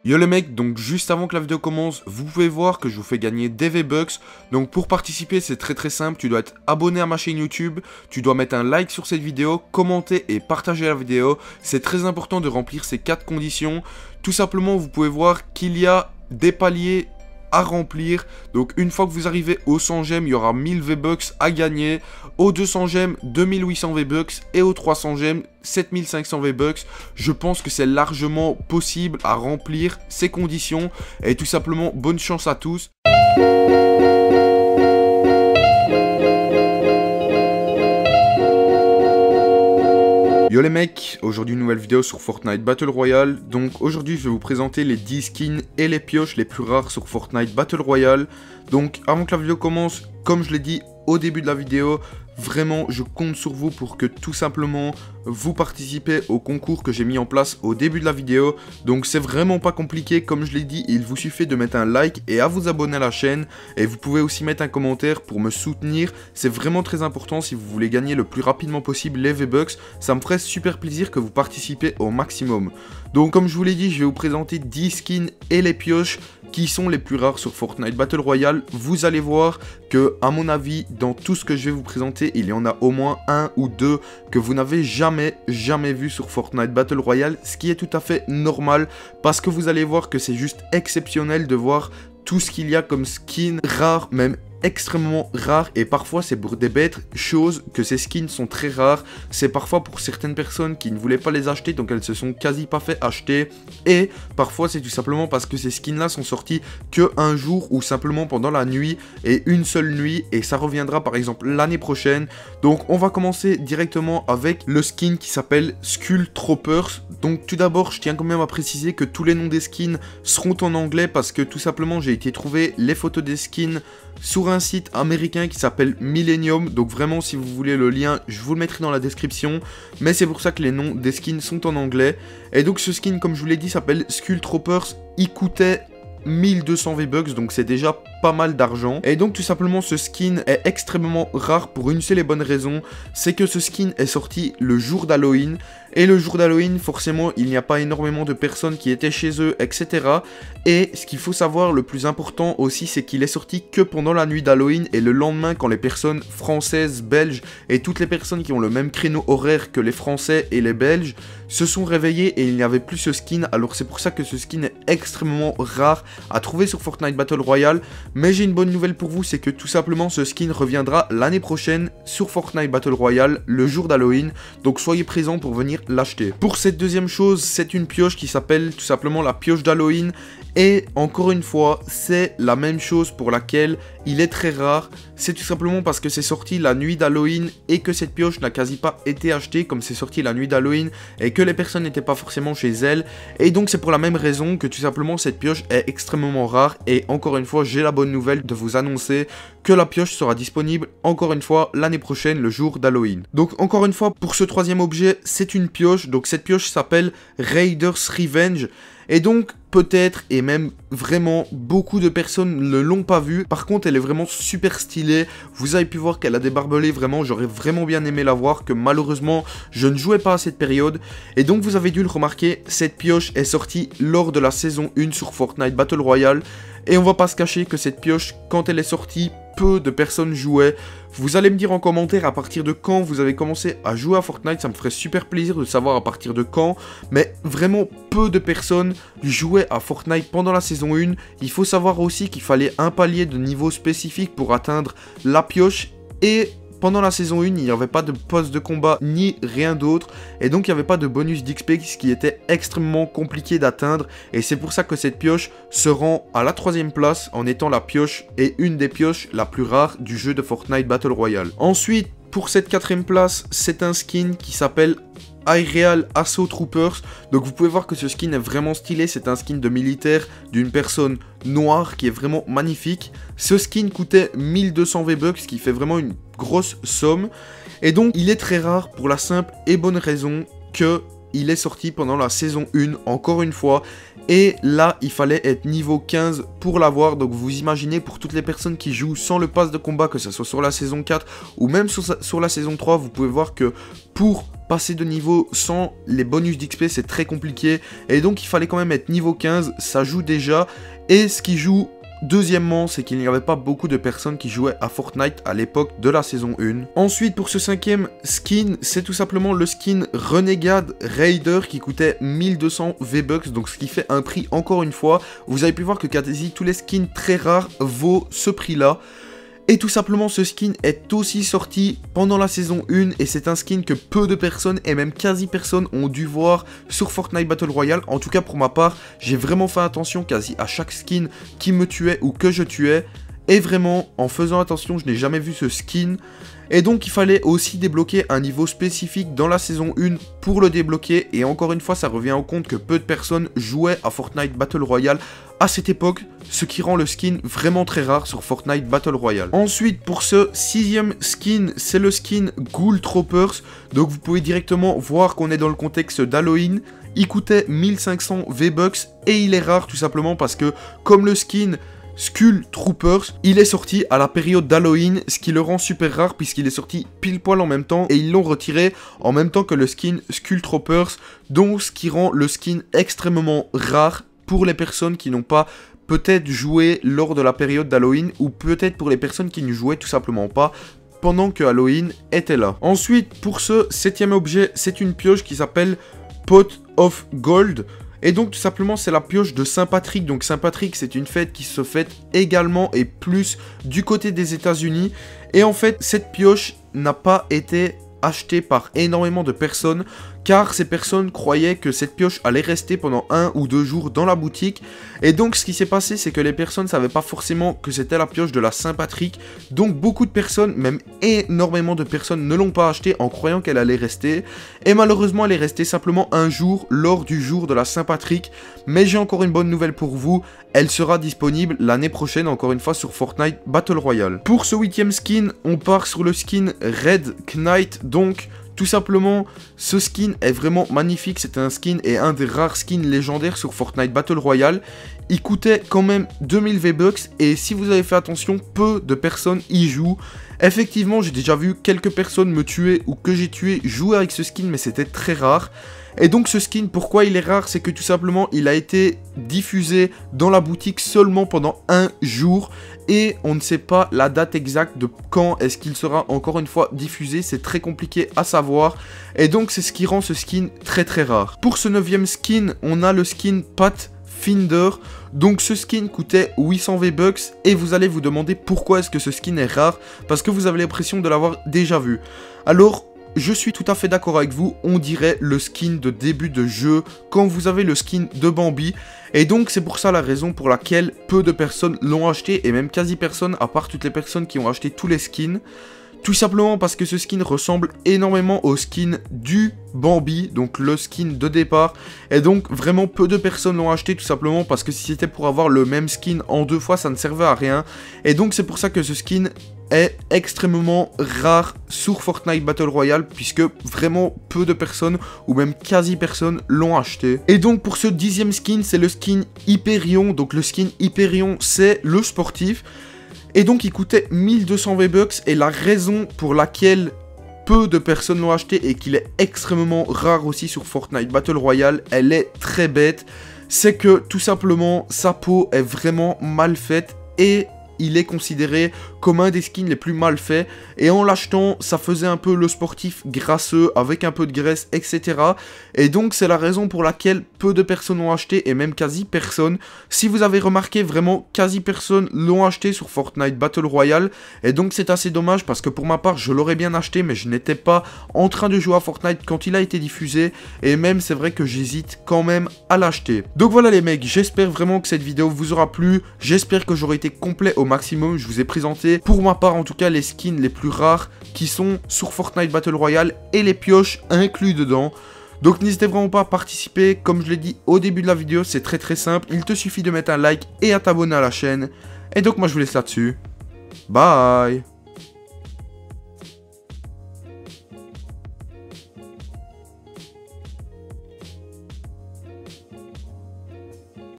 Yo les mecs, donc juste avant que la vidéo commence, vous pouvez voir que je vous fais gagner des V-Bucks. Donc pour participer, c'est très simple, tu dois être abonné à ma chaîne YouTube, tu dois mettre un like sur cette vidéo, commenter et partager la vidéo. C'est très important de remplir ces 4 conditions. Tout simplement, vous pouvez voir qu'il y a des paliers à remplir. Donc une fois que vous arrivez aux 100 gemmes, il y aura 1000 V-Bucks à gagner. Aux 200 gemmes, 2800 V-Bucks. Et aux 300 gemmes, 7500 V-Bucks. Je pense que c'est largement possible à remplir ces conditions. Et tout simplement, bonne chance à tous. Yo les mecs, aujourd'hui une nouvelle vidéo sur Fortnite Battle Royale. Donc aujourd'hui je vais vous présenter les 10 skins et les pioches les plus rares sur Fortnite Battle Royale. Donc avant que la vidéo commence, comme je l'ai dit au début de la vidéo, vraiment je compte sur vous pour que tout simplement vous participez au concours que j'ai mis en place au début de la vidéo. Donc c'est vraiment pas compliqué, comme je l'ai dit, il vous suffit de mettre un like et à vous abonner à la chaîne. Et vous pouvez aussi mettre un commentaire pour me soutenir, c'est vraiment très important si vous voulez gagner le plus rapidement possible les V-Bucks. Ça me ferait super plaisir que vous participez au maximum. Donc comme je vous l'ai dit, je vais vous présenter 10 skins et les pioches qui sont les plus rares sur Fortnite Battle Royale. Vous allez voir que, à mon avis, dans tout ce que je vais vous présenter, il y en a au moins un ou deux que vous n'avez jamais vu sur Fortnite Battle Royale, ce qui est tout à fait normal, parce que vous allez voir que c'est juste exceptionnel de voir tout ce qu'il y a comme skin rare, même extrêmement rare, et parfois c'est pour des bêtes choses que ces skins sont très rares. C'est parfois pour certaines personnes qui ne voulaient pas les acheter, donc elles se sont quasi pas fait acheter, et parfois c'est tout simplement parce que ces skins là sont sortis que un jour ou simplement pendant la nuit, et une seule nuit, et ça reviendra par exemple l'année prochaine. Donc on va commencer directement avec le skin qui s'appelle Skull Troopers. Donc tout d'abord je tiens quand même à préciser que tous les noms des skins seront en anglais, parce que tout simplement j'ai été trouver les photos des skins sur un site américain qui s'appelle Millennium. Donc vraiment si vous voulez le lien, je vous le mettrai dans la description, mais c'est pour ça que les noms des skins sont en anglais. Et donc ce skin, comme je vous l'ai dit, s'appelle Skull Troopers. Il coûtait 1200 V-Bucks, donc c'est déjà pas mal d'argent. Et donc tout simplement ce skin est extrêmement rare pour une seule et bonne raison, c'est que ce skin est sorti le jour d'Halloween. Et le jour d'Halloween, forcément, il n'y a pas énormément de personnes qui étaient chez eux, etc. Et ce qu'il faut savoir, le plus important aussi, c'est qu'il est sorti que pendant la nuit d'Halloween et le lendemain, quand les personnes françaises, belges et toutes les personnes qui ont le même créneau horaire que les Français et les Belges se sont réveillés et il n'y avait plus ce skin. Alors c'est pour ça que ce skin est extrêmement rare à trouver sur Fortnite Battle Royale. Mais j'ai une bonne nouvelle pour vous, c'est que tout simplement ce skin reviendra l'année prochaine sur Fortnite Battle Royale, le jour d'Halloween. Donc soyez présents pour venir l'acheter. Pour cette deuxième chose, c'est une pioche qui s'appelle tout simplement la pioche d'Halloween. Et encore une fois, c'est la même chose pour laquelle il est très rare. C'est tout simplement parce que c'est sorti la nuit d'Halloween et que cette pioche n'a quasi pas été achetée, comme c'est sorti la nuit d'Halloween et que les personnes n'étaient pas forcément chez elles. Et donc c'est pour la même raison que tout simplement cette pioche est extrêmement rare. Et encore une fois, j'ai la bonne nouvelle de vous annoncer que la pioche sera disponible encore une fois l'année prochaine, le jour d'Halloween. Donc encore une fois, pour ce troisième objet, c'est une pioche. Donc cette pioche s'appelle Raiders Revenge. Et donc, peut-être, et même vraiment, beaucoup de personnes ne l'ont pas vue. Par contre, elle est vraiment super stylée. Vous avez pu voir qu'elle a des barbelés, vraiment, j'aurais vraiment bien aimé la voir, que malheureusement, je ne jouais pas à cette période. Et donc, vous avez dû le remarquer, cette pioche est sortie lors de la saison 1 sur Fortnite Battle Royale. Et on va pas se cacher que cette pioche, quand elle est sortie, peu de personnes jouaient. Vous allez me dire en commentaire à partir de quand vous avez commencé à jouer à Fortnite, ça me ferait super plaisir de savoir à partir de quand. Mais vraiment peu de personnes jouaient à Fortnite pendant la saison 1. Il faut savoir aussi qu'il fallait un palier de niveau spécifique pour atteindre la pioche. Et pendant la saison 1, il n'y avait pas de poste de combat ni rien d'autre. Et donc il n'y avait pas de bonus d'XP, ce qui était extrêmement compliqué d'atteindre. Et c'est pour ça que cette pioche se rend à la 3e place en étant la pioche et une des pioches la plus rare du jeu de Fortnite Battle Royale. Ensuite, pour cette 4e place, c'est un skin qui s'appelle Aerial Assault Troopers. Donc vous pouvez voir que ce skin est vraiment stylé. C'est un skin de militaire d'une personne noire qui est vraiment magnifique. Ce skin coûtait 1200 V-Bucks, ce qui fait vraiment une grosse somme. Et donc il est très rare pour la simple et bonne raison que il est sorti pendant la saison 1, encore une fois. Et là, il fallait être niveau 15 pour l'avoir. Donc vous imaginez, pour toutes les personnes qui jouent sans le pass de combat, que ce soit sur la saison 4 ou même sur la saison 3, vous pouvez voir que pour passer de niveau sans les bonus d'XP, c'est très compliqué. Et donc il fallait quand même être niveau 15, ça joue déjà. Et ce qui joue deuxièmement, c'est qu'il n'y avait pas beaucoup de personnes qui jouaient à Fortnite à l'époque de la saison 1. Ensuite, pour ce 5e skin, c'est tout simplement le skin Renegade Raider qui coûtait 1200 V-Bucks, donc ce qui fait un prix, encore une fois, vous avez pu voir que quasi tous les skins très rares vaut ce prix-là. Et tout simplement, ce skin est aussi sorti pendant la saison 1 et c'est un skin que peu de personnes et même quasi personne ont dû voir sur Fortnite Battle Royale. En tout cas, pour ma part, j'ai vraiment fait attention quasi à chaque skin qui me tuait ou que je tuais. Et vraiment, en faisant attention, je n'ai jamais vu ce skin. Et donc, il fallait aussi débloquer un niveau spécifique dans la saison 1 pour le débloquer. Et encore une fois, ça revient au compte que peu de personnes jouaient à Fortnite Battle Royale à cette époque, ce qui rend le skin vraiment très rare sur Fortnite Battle Royale. Ensuite, pour ce 6e skin, c'est le skin Ghoul Troopers. Donc, vous pouvez directement voir qu'on est dans le contexte d'Halloween. Il coûtait 1500 V-Bucks et il est rare tout simplement parce que, comme le skin Skull Troopers, il est sorti à la période d'Halloween, ce qui le rend super rare puisqu'il est sorti pile poil en même temps et ils l'ont retiré en même temps que le skin Skull Troopers, donc ce qui rend le skin extrêmement rare pour les personnes qui n'ont pas peut-être joué lors de la période d'Halloween ou peut-être pour les personnes qui ne jouaient tout simplement pas pendant que Halloween était là. Ensuite, pour ce 7e objet, c'est une pioche qui s'appelle Pot of Gold. Et donc tout simplement c'est la pioche de Saint-Patrick. Donc Saint-Patrick c'est une fête qui se fête également et plus du côté des États-Unis. Et en fait cette pioche n'a pas été achetée par énormément de personnes car ces personnes croyaient que cette pioche allait rester pendant 1 ou 2 jours dans la boutique. Et donc ce qui s'est passé c'est que les personnes ne savaient pas forcément que c'était la pioche de la Saint-Patrick. Donc beaucoup de personnes, même énormément de personnes ne l'ont pas achetée en croyant qu'elle allait rester. Et malheureusement elle est restée simplement un jour lors du jour de la Saint-Patrick. Mais j'ai encore une bonne nouvelle pour vous, elle sera disponible l'année prochaine encore une fois sur Fortnite Battle Royale. Pour ce 8e skin, on part sur le skin Red Knight. Donc tout simplement, ce skin est vraiment magnifique, c'est un skin et un des rares skins légendaires sur Fortnite Battle Royale. Il coûtait quand même 2000 V-Bucks et si vous avez fait attention, peu de personnes y jouent. Effectivement, j'ai déjà vu quelques personnes me tuer ou que j'ai tué jouer avec ce skin, mais c'était très rare. Et donc ce skin, pourquoi il est rare, c'est que tout simplement il a été diffusé dans la boutique seulement pendant un jour et on ne sait pas la date exacte de quand est-ce qu'il sera encore une fois diffusé, c'est très compliqué à savoir et donc c'est ce qui rend ce skin très très rare. Pour ce 9e skin, on a le skin Pathfinder. Donc ce skin coûtait 800 V-Bucks et vous allez vous demander pourquoi est-ce que ce skin est rare, parce que vous avez l'impression de l'avoir déjà vu. Alors je suis tout à fait d'accord avec vous, on dirait le skin de début de jeu quand vous avez le skin de Bambi. Et donc c'est pour ça la raison pour laquelle peu de personnes l'ont acheté et même quasi personne à part toutes les personnes qui ont acheté tous les skins. Tout simplement parce que ce skin ressemble énormément au skin du Bambi, donc le skin de départ. Et donc vraiment peu de personnes l'ont acheté tout simplement parce que si c'était pour avoir le même skin en 2 fois, ça ne servait à rien. Et donc c'est pour ça que ce skin est extrêmement rare sur Fortnite Battle Royale puisque vraiment peu de personnes ou même quasi personne l'ont acheté. Et donc pour ce 10e skin, c'est le skin Hyperion. Donc le skin Hyperion, c'est le sportif. Et donc il coûtait 1200 V-Bucks et la raison pour laquelle peu de personnes l'ont acheté et qu'il est extrêmement rare aussi sur Fortnite Battle Royale, elle est très bête. C'est que tout simplement sa peau est vraiment mal faite et il est considéré comme un des skins les plus mal faits. Et en l'achetant, ça faisait un peu le sportif grasseux avec un peu de graisse, etc. Et donc c'est la raison pour laquelle peu de personnes l'ont acheté et même quasi personne. Si vous avez remarqué, vraiment quasi personne l'ont acheté sur Fortnite Battle Royale. Et donc c'est assez dommage parce que pour ma part, je l'aurais bien acheté mais je n'étais pas en train de jouer à Fortnite quand il a été diffusé. Et même c'est vrai que j'hésite quand même à l'acheter. Donc voilà les mecs, j'espère vraiment que cette vidéo vous aura plu. J'espère que j'aurai été complet au maximum. Je vous ai présenté pour ma part en tout cas les skins les plus rares qui sont sur Fortnite Battle Royale et les pioches inclus dedans. Donc n'hésitez vraiment pas à participer, comme je l'ai dit au début de la vidéo, c'est très très simple. Il te suffit de mettre un like et à t'abonner à la chaîne. Et donc moi je vous laisse là-dessus. Bye.